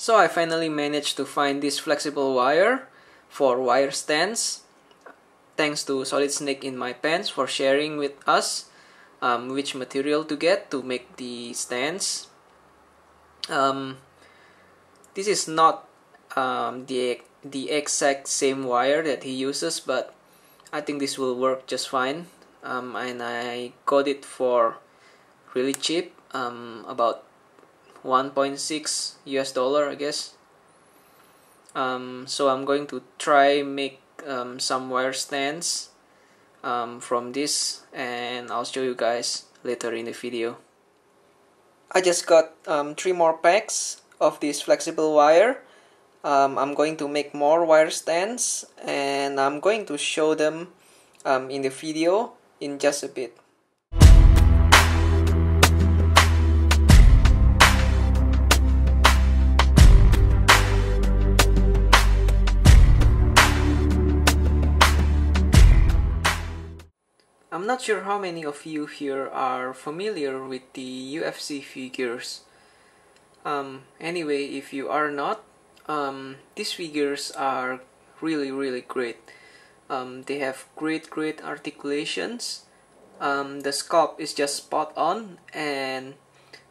So I finally managed to find this flexible wire for wire stands. Thanks to Solid Snake in my pants for sharing with us which material to get to make the stands. This is not the exact same wire that he uses, but I think this will work just fine. And I got it for really cheap, about 1.6 US dollar, I guess. So I'm going to try make some wire stands from this, and I'll show you guys later in the video. I just got 3 more packs of this flexible wire. I'm going to make more wire stands, and I'm going to show them in the video in just a bit. I'm not sure how many of you here are familiar with the UFC figures. Anyway, if you are not, these figures are really great. They have great articulations. The sculpt is just spot on, and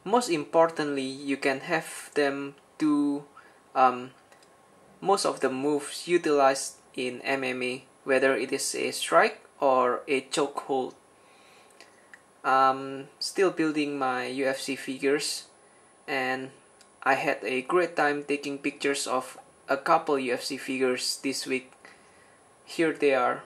most importantly, you can have them do most of the moves utilized in MMA, whether it is a strike or a chokehold. Still building my UFC figures, and I had a great time taking pictures of a couple UFC figures this week. Here they are.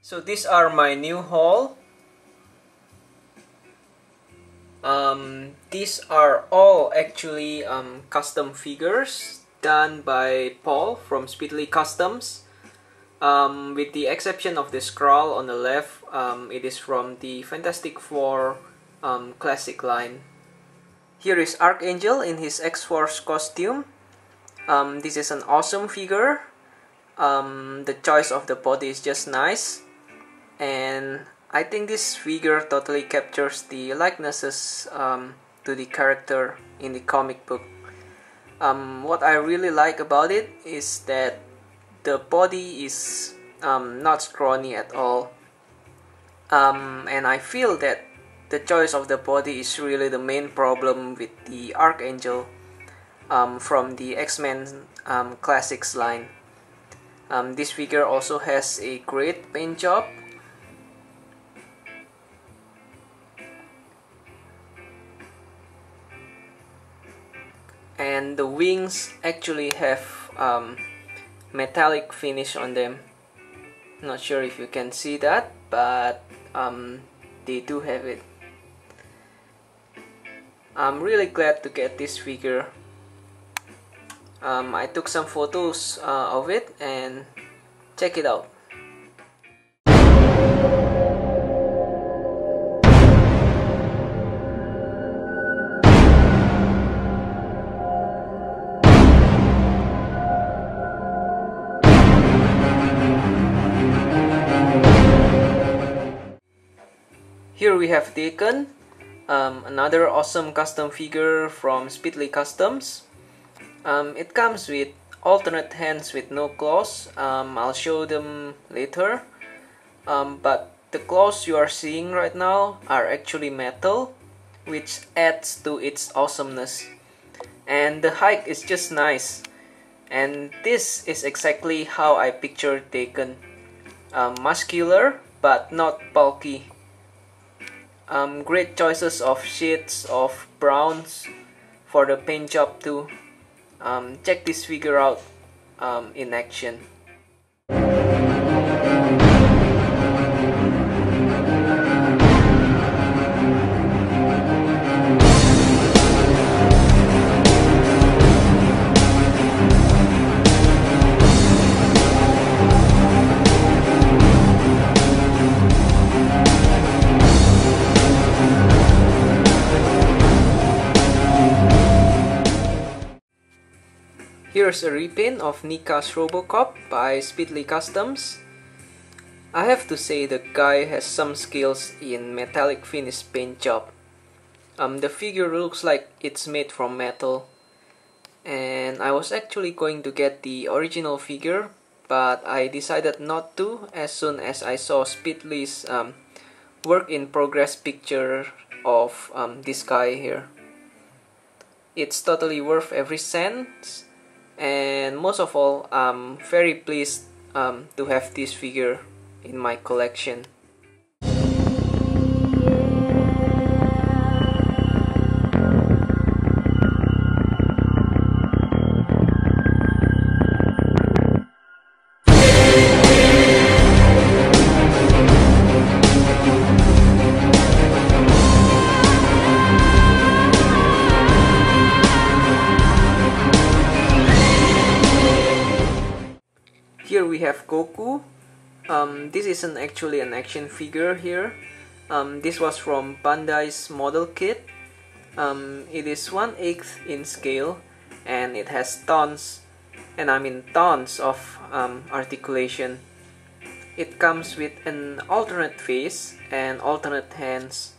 So these are my new haul. These are all actually custom figures done by Paul from Speedleecustoms. With the exception of the scroll on the left, it is from the Fantastic Four classic line. Here is Archangel in his X-Force costume. This is an awesome figure. The choice of the body is just nice, and I think this figure totally captures the likenesses to the character in the comic book. What I really like about it is that the body is not scrawny at all, and I feel that the choice of the body is really the main problem with the Archangel from the X-Men Classics line. This figure also has a great paint job. And the wings actually have metallic finish on them. Not sure if you can see that, but they do have it. I'm really glad to get this figure. I took some photos of it, and check it out. Here we have Daken, another awesome custom figure from Speedleecustoms. It comes with alternate hands with no claws. I'll show them later. But the claws you are seeing right now are actually metal, which adds to its awesomeness. And the height is just nice. And this is exactly how I pictured Daken. Muscular but not bulky. Great choices of shades of browns for the paint job too. Check this figure out in action. Here's a repaint of Nika's Robocop by Speedleecustoms. I have to say the guy has some skills in metallic finish paint job. The figure looks like it's made from metal, and I was actually going to get the original figure, but I decided not to as soon as I saw Speedlee's work in progress picture of this guy here. It's totally worth every cent, and most of all, I'm very pleased to have this figure in my collection. Here we have Goku. This isn't actually an action figure here. This was from Bandai's model kit. It is 1/8 in scale, and it has tons, and I mean tons of articulation. It comes with an alternate face and alternate hands.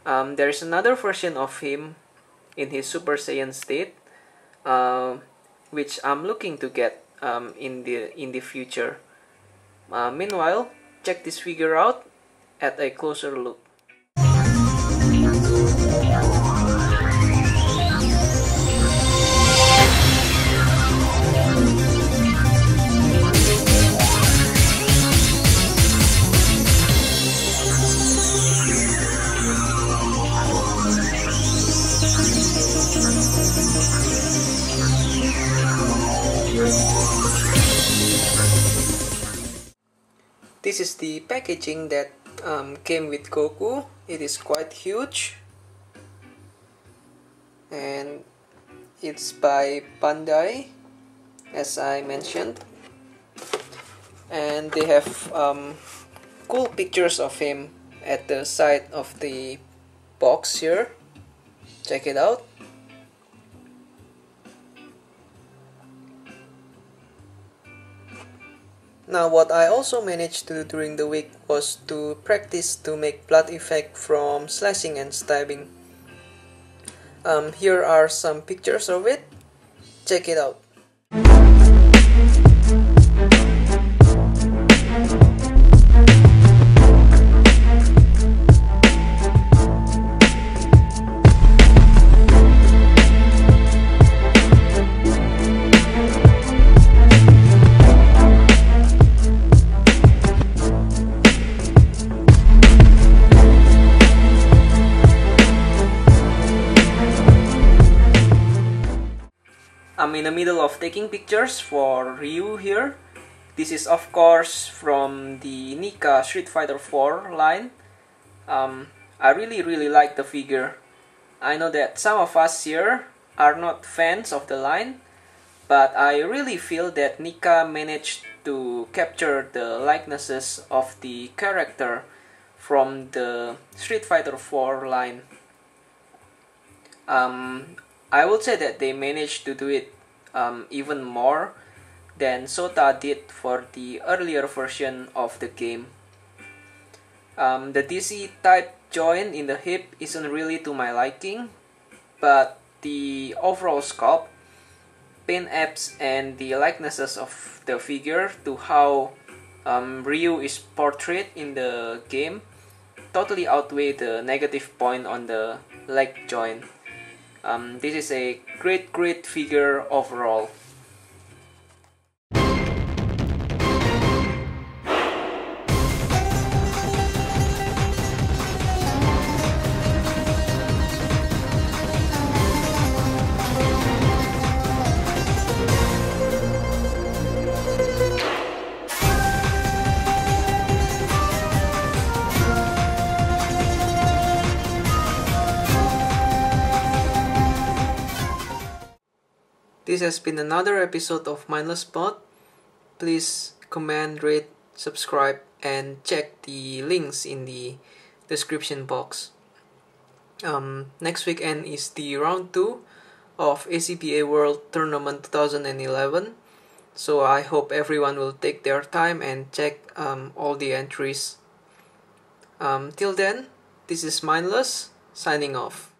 There is another version of him in his Super Saiyan state, which I'm looking to get in the future. Meanwhile, check this figure out at a closer look. This is the packaging that came with Goku. It is quite huge, and it's by Bandai, as I mentioned, and they have cool pictures of him at the side of the box here. Check it out. Now, what I also managed to do during the week was to practice to make blood effect from slashing and stabbing. Here are some pictures of it. Check it out. I'm in the middle of taking pictures for Ryu here. This is of course from the Nika Street Fighter 4 line. I really like the figure. I know that some of us here are not fans of the line, but I really feel that Nika managed to capture the likenesses of the character from the Street Fighter 4 line. I would say that they managed to do it even more than Sota did for the earlier version of the game. The DC type joint in the hip isn't really to my liking, but the overall sculpt, paint apps, and the likenesses of the figure to how Ryu is portrayed in the game totally outweigh the negative point on the leg joint. This is a great figure overall. This has been another episode of Mindless Spot. Please comment, rate, subscribe, and check the links in the description box. Next weekend is the round 2 of ACBA World Tournament 2011. So I hope everyone will take their time and check all the entries. Till then, this is Mindless, signing off.